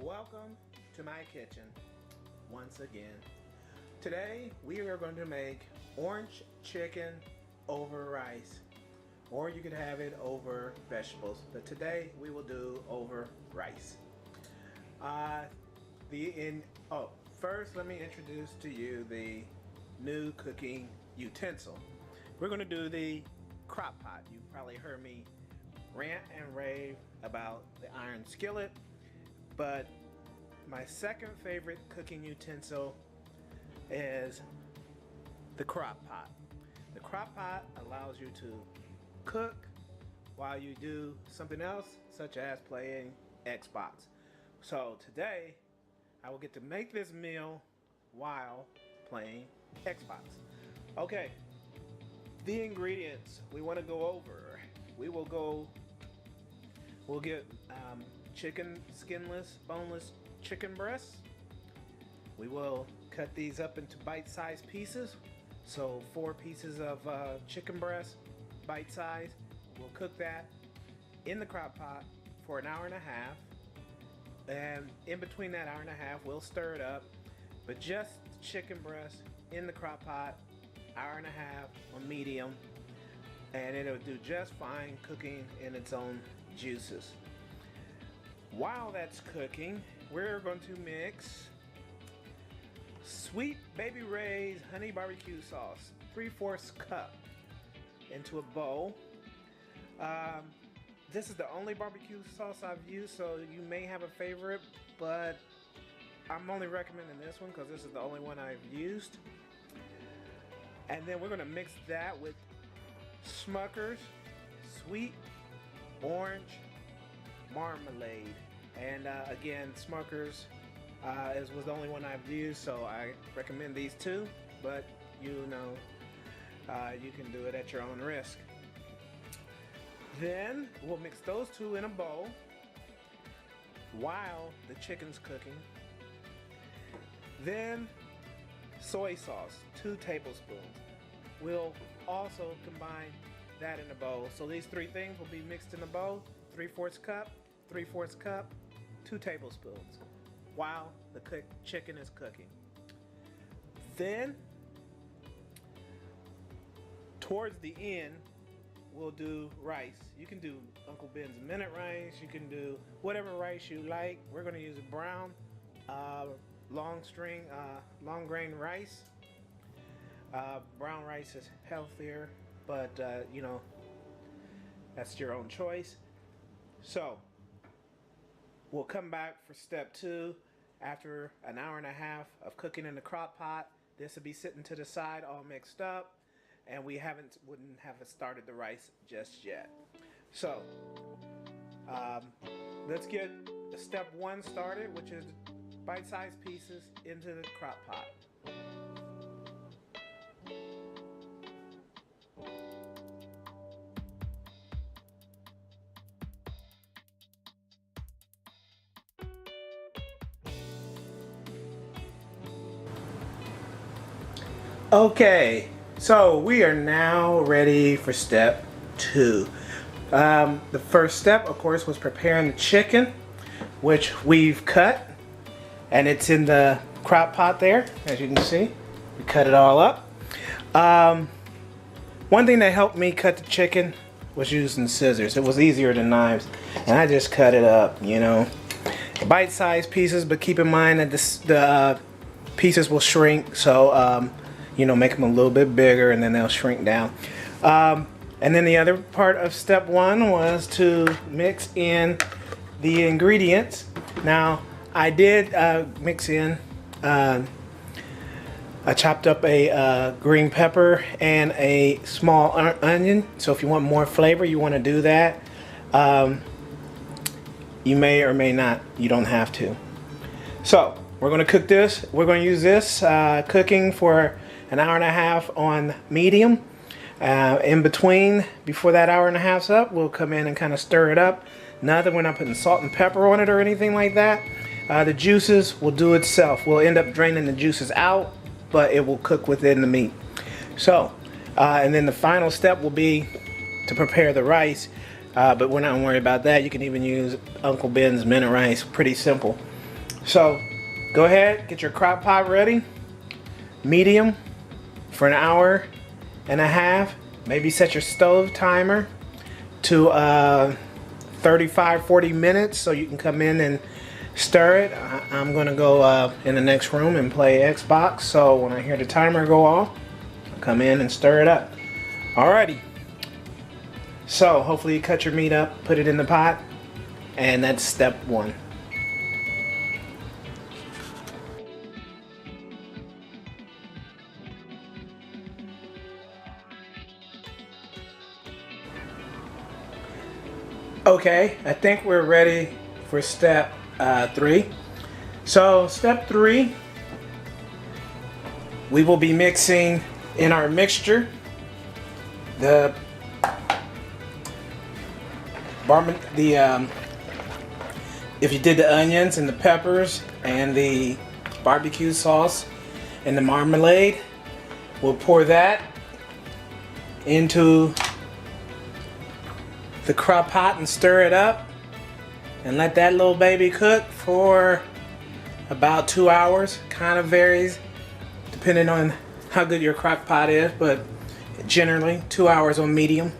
Welcome to my kitchen once again. Today we are going to make orange chicken over rice, or you could have it over vegetables, but today we will do over rice. First let me introduce to you the new cooking utensil. We're going to do the crock pot. You probably heard me rant and rave about the iron skillet, but my second favorite cooking utensil is the crock pot. The crock pot allows you to cook while you do something else, such as playing Xbox. So today I will get to make this meal while playing Xbox. Okay, the ingredients we want to go over. We'll get chicken skinless, boneless chicken breasts. We will cut these up into bite-sized pieces. So 4 pieces of chicken breast, bite-sized. We'll cook that in the crock pot for an hour and a half. And in between that hour and a half, we'll stir it up. But just chicken breast in the crock pot, hour and a half on medium. And it'll do just fine cooking in its own juices. While that's cooking, we're going to mix Sweet Baby Ray's honey barbecue sauce, 3/4 cup, into a bowl. This is the only barbecue sauce I've used, so you may have a favorite, but I'm only recommending this one because this is the only one I've used. And then we're going to mix that with Smucker's Sweet Orange Marmalade. And again, Smucker's was the only one I've used, so I recommend these two, but you can do it at your own risk. Then we'll mix those two in a bowl while the chicken's cooking. Then soy sauce, 2 tablespoons. We'll also combine that in a bowl. So these 3 things will be mixed in a bowl, 3/4 cup, 3/4 cup, 2 tablespoons, while the chicken is cooking. Then, towards the end, we'll do rice. You can do Uncle Ben's minute rice. You can do whatever rice you like. We're going to use a brown, long grain rice. Brown rice is healthier, but that's your own choice. So we'll come back for step 2 after an hour and a half of cooking in the crock pot. This will be sitting to the side all mixed up, and we wouldn't have started the rice just yet. So let's get step 1 started, which is bite-sized pieces into the crock pot. Okay, so we are now ready for step 2. The first step, of course, was preparing the chicken, which we've cut, and it's in the crock pot there, as you can see. We cut it all up. One thing that helped me cut the chicken was using scissors. It was easier than knives, and I just cut it up, bite-sized pieces, but keep in mind that the pieces will shrink, so make them a little bit bigger, and then they'll shrink down. And then the other part of step 1 was to mix in the ingredients. Now, I did mix in, I chopped up a green pepper and a small onion. So if you want more flavor, you want to do that. You may or may not. You don't have to. So we're going to cook this. We're going to use this cooking for an hour and a half on medium. In between, before that hour and a half's up, we'll come in and kind of stir it up. Nothing, we're not putting salt and pepper on it or anything like that. The juices will do itself. We'll end up draining the juices out, but it will cook within the meat. So, and then the final step will be to prepare the rice. But we're not worried about that. You can even use Uncle Ben's minute rice. Pretty simple. So go ahead, get your crock pot ready, medium for an hour and a half. Maybe set your stove timer to 35-40 minutes so you can come in and stir it. I'm gonna go in the next room and play Xbox, so when I hear the timer go off, I'll come in and stir it up. Alrighty, so hopefully you cut your meat up, put it in the pot, and that's step one. Okay, I think we're ready for step 3. So step 3, we will be mixing in our mixture if you did the onions and the peppers and the barbecue sauce and the marmalade, we'll pour that into the crock pot and stir it up and let that little baby cook for about 2 hours. Kind of varies depending on how good your crock pot is, but generally 2 hours on medium.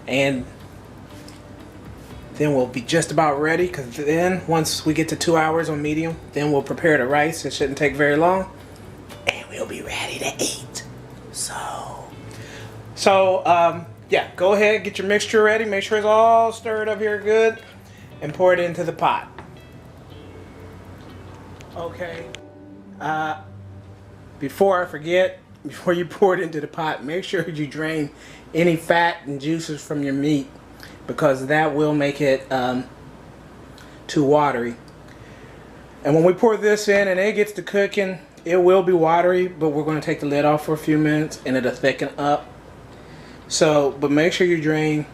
And then we'll be just about ready, because then once we get to 2 hours on medium, then we'll prepare the rice. It shouldn't take very long and we'll be ready to eat. Yeah, go ahead, get your mixture ready. Make sure it's all stirred up here good and pour it into the pot. Okay, before I forget, before you pour it into the pot, make sure you drain any fat and juices from your meat, because that will make it too watery. And when we pour this in and it gets to cooking, it will be watery, but we're going to take the lid off for a few minutes and it'll thicken up. So, but make sure you drain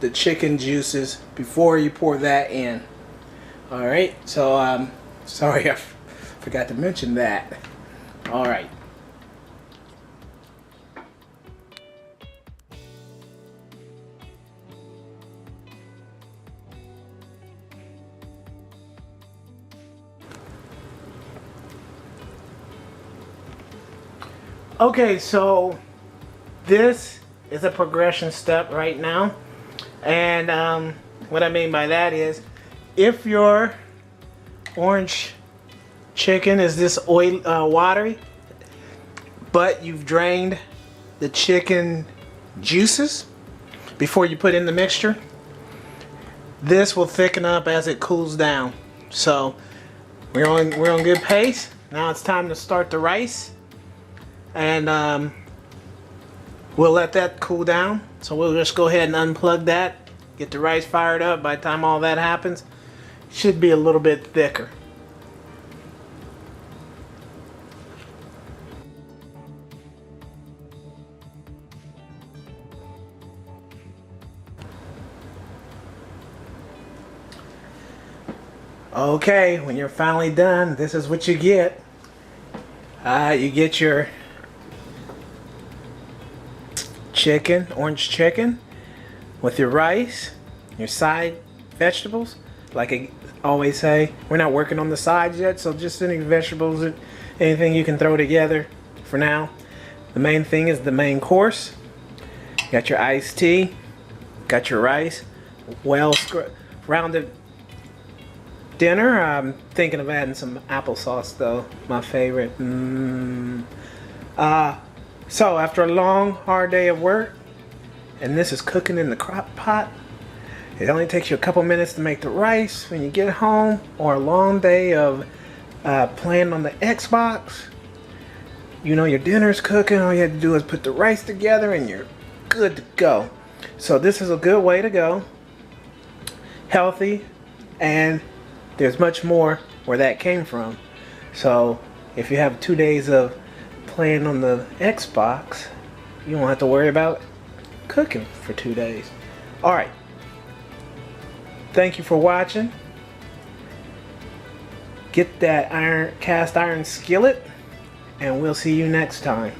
the chicken juices before you pour that in. Alright, so sorry I forgot to mention that. Alright. Okay, so this is a progression step right now, and what I mean by that is, if your orange chicken is this watery, but you've drained the chicken juices before you put in the mixture, this will thicken up as it cools down. So we're on good pace. Now it's time to start the rice, and we'll let that cool down. So we'll just go ahead and unplug that, get the rice fired up. By the time all that happens, it should be a little bit thicker. Okay, when you're finally done, this is what you get. You get your chicken, orange chicken, with your rice, your side vegetables. Like I always say, we're not working on the sides yet, so just any vegetables, anything you can throw together for now. The main thing is the main course. Got your iced tea, got your rice, well rounded dinner. I'm thinking of adding some applesauce though, my favorite. So after a long, hard day of work, and this is cooking in the crock pot, it only takes you a couple minutes to make the rice when you get home, or a long day of playing on the Xbox. You know your dinner's cooking, all you have to do is put the rice together and you're good to go. So this is a good way to go. Healthy, and there's much more where that came from. So if you have 2 days of playing on the Xbox, you won't have to worry about cooking for 2 days. Alright, thank you for watching. Get that cast iron skillet, and we'll see you next time.